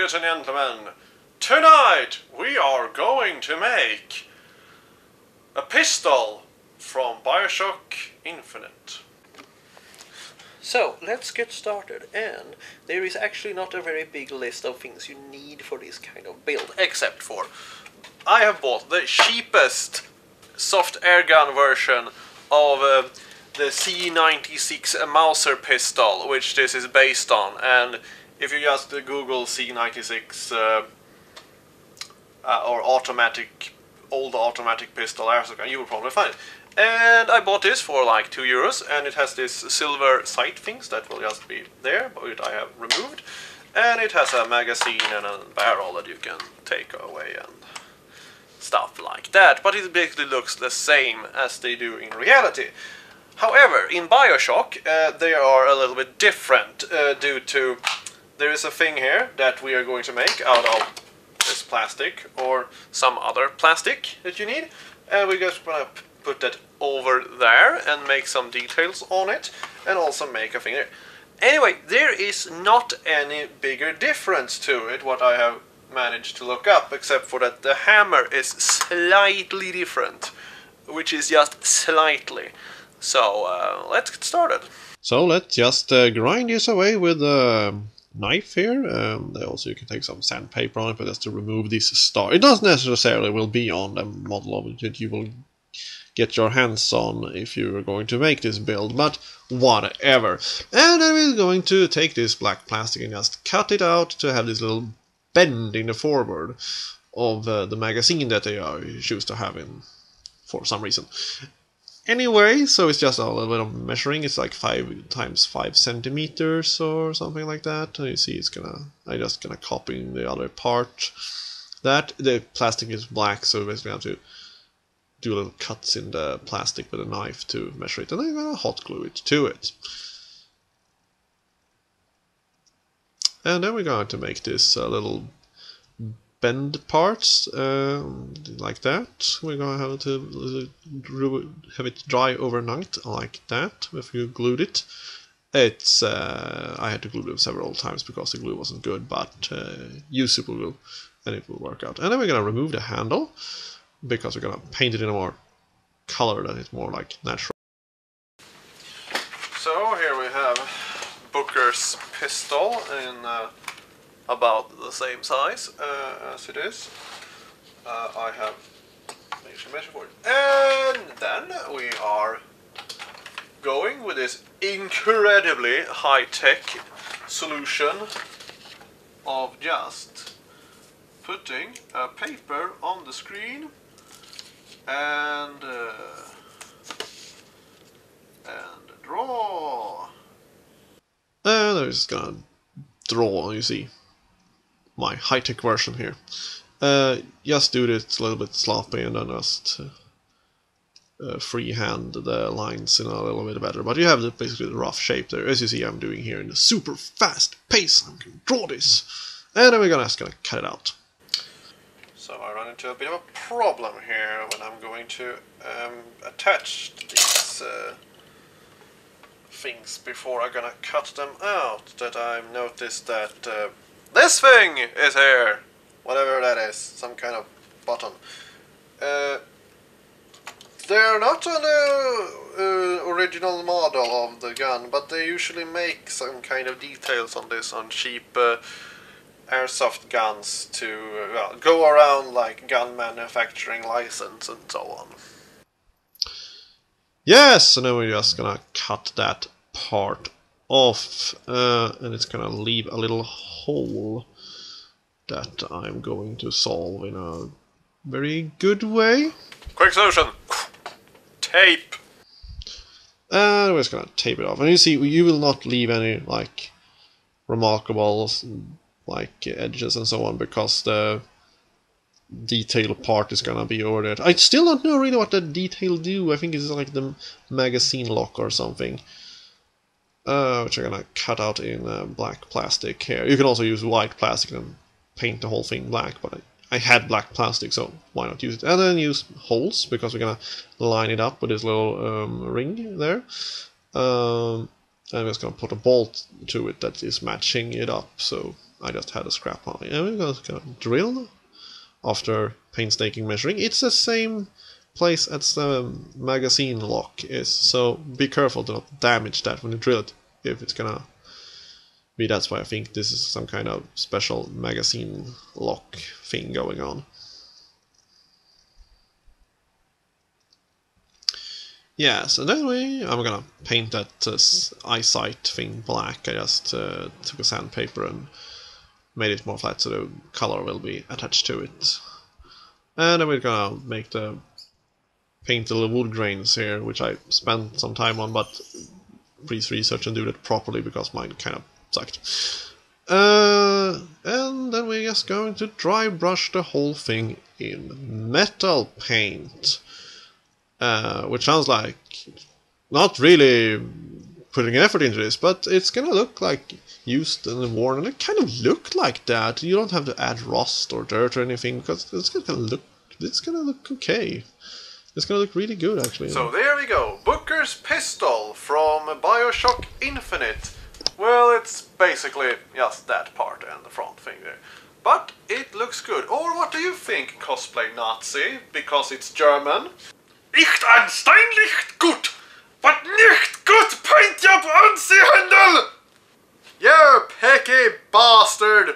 ladies and gentlemen, tonight we are going to make a pistol from Bioshock Infinite. So, let's get started, and there is actually not a very big list of things you need for this kind of build, except for I have bought the cheapest soft airgun version of the C96 Mauser pistol, which this is based on, and if you just Google C96 or old automatic pistol airgun, you will probably find it. And I bought this for like €2, and it has this silver sight things that will just be there, but I have removed. And it has a magazine and a barrel that you can take away and stuff like that. But it basically looks the same as they do in reality. However, in Bioshock, they are a little bit different due to there is a thing here that we are going to make out of this plastic or some other plastic that you need, and we're just gonna put that over there and make some details on it, and also make a thing there. Anyway, there is not any bigger difference to it, what I have managed to look up, except for that the hammer is slightly different, which is just slightly. So let's get started. So let's just grind this away with a knife here. Also you can take some sandpaper on it, but just to remove this star. It doesn't necessarily will be on the model of it that you will get your hands on if you're going to make this build, but whatever. And then we're going to take this black plastic and just cut it out to have this little bend in the forward of the magazine that they choose to have in for some reason. Anyway, so it's just a little bit of measuring. It's like 5 times 5 centimeters or something like that. And you see, it's I just gonna copy the other part. That the plastic is black, so basically I have to do little cuts in the plastic with a knife to measure it, and then I'm gonna hot glue it to it. And then we're going to make this little bend parts like that. We're going to have it dry overnight like that. If you glued it, it's I had to glue them several times because the glue wasn't good, but usable glue, and it will work out. And then we're gonna remove the handle because we're gonna paint it in a more color that is more like natural. So here we have Booker's pistol in about the same size as it is. I have made some measure for it. And then we are going with this incredibly high-tech solution of just putting a paper on the screen and draw. And I'm just gonna draw, you see, my high-tech version here. Just do it a little bit sloppy and then just freehand the lines in a little bit better. But you have basically the rough shape there. As you see, I'm doing here in a super fast pace. I'm going to draw this. And then we're just going to cut it out. So I run into a bit of a problem here when I'm going to attach these things before I'm gonna cut them out. That I've noticed that this thing is here, whatever that is, some kind of button. They're not on the original model of the gun, but they usually make some kind of details on this on cheap airsoft guns to go around like gun manufacturing license and so on. Yes, and then we're just gonna cut that part off, and it's gonna leave a little hole that I'm going to solve in a very good way. Quick solution! Tape! And we're just gonna tape it off. And you see, you will not leave any like remarkable like edges and so on, because the detail part is gonna be over there. I still don't know really what the detail do. I think it's like the magazine lock or something, which I'm gonna cut out in black plastic here. You can also use white plastic and paint the whole thing black, but I had black plastic, so why not use it? And then use holes, because we're gonna line it up with this little ring there. And I'm just gonna put a bolt to it that is matching it up, so I just had a scrap on it. And we're gonna drill after painstaking measuring. It's the same place as the magazine lock is, so be careful to not damage that when you drill it, if it's gonna be. That's why I think this is some kind of special magazine lock thing going on. Yeah, so then I'm gonna paint that eyesight thing black. I just took a sandpaper and made it more flat so the color will be attached to it. And then we're gonna paint the little wood grains here, which I spent some time on, but please research and do that properly because mine kind of sucked. And then we're just going to dry brush the whole thing in metal paint. Which sounds like not really putting effort into this, but it's gonna look like used and worn, and it kind of looked like that. You don't have to add rust or dirt or anything, because it's gonna look okay. It's gonna look really good, actually. So there we go, Booker's pistol from Bioshock Infinite. Well, it's basically just that part and the front thing there. But it looks good. Or what do you think, cosplay Nazi? Because it's German. Nicht anständig gut, but nicht gut Paintjob Anziehhandel! You picky bastard!